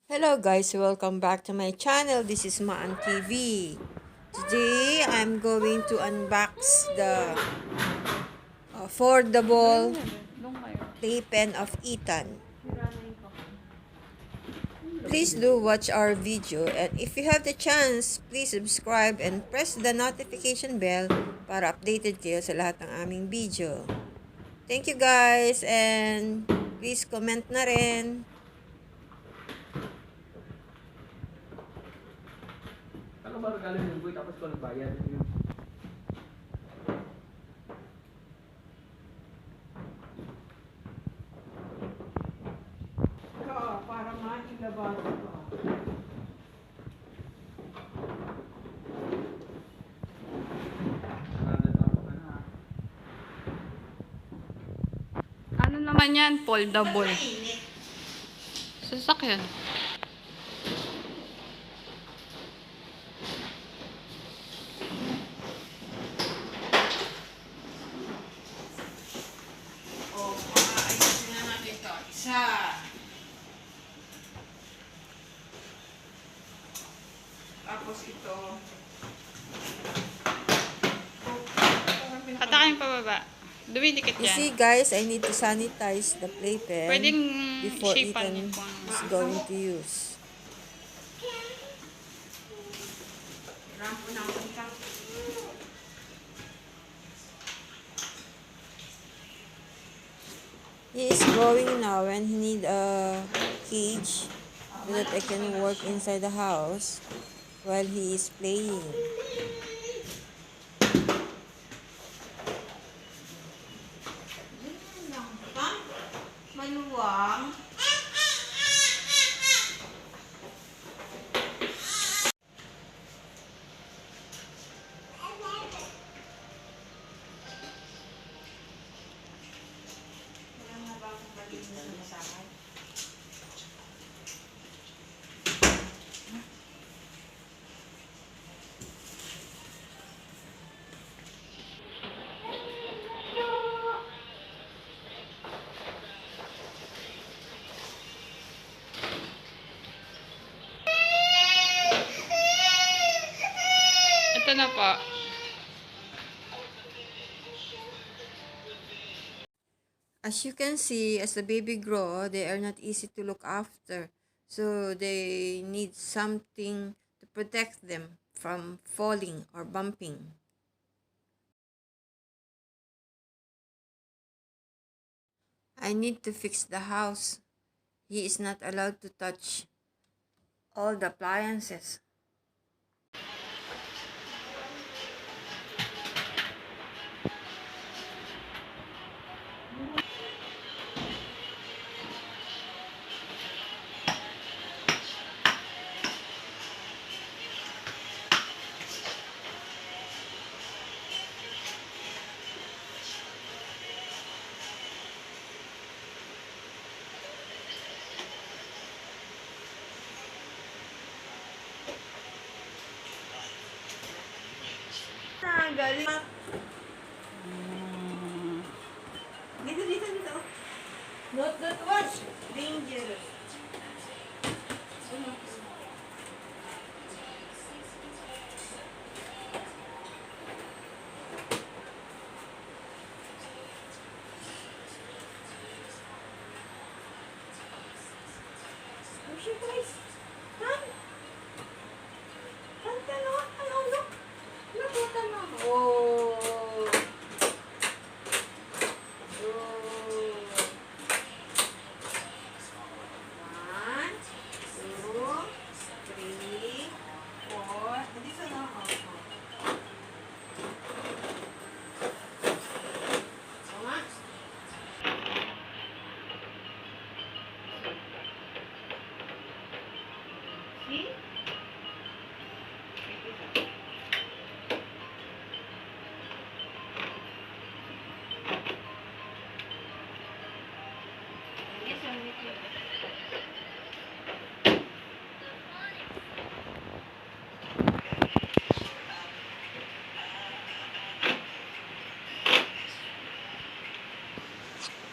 Hello guys, welcome back to my channel. This is Maan TV. Today, I'm going to unbox the affordable playpen of Ethan. Please do watch our video, and if you have the chance, please subscribe and press the notification bell para updated kayo sa lahat ng aming video. Thank you guys, and please comment na rin. Ano ba regalo ng boy tapos ko nagbayad? Para mailabas ko. Ano naman yan? Foldable. Sasakyan. Ayos na natin ito. Isa. Tapos ito. Patakin pa baba. Dumidikit You yan. see guys, I need to sanitize the playpen Pwedeng before shapean Ethan niyo po. is going to use. He is growing now and he need a cage so that I can work inside the house while he is playing. Maluwang. Ito na po. As you can see, as the baby grow, they are not easy to look after. So they need something to protect them from falling or bumping. I need to fix the house. He is not allowed to touch all the appliances. Galing. Dito. Don't watch. Dangerous. Guys. Oh.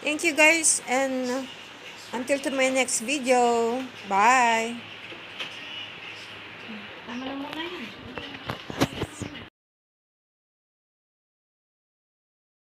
Thank you guys, and Until to my next video. Bye! Tama lang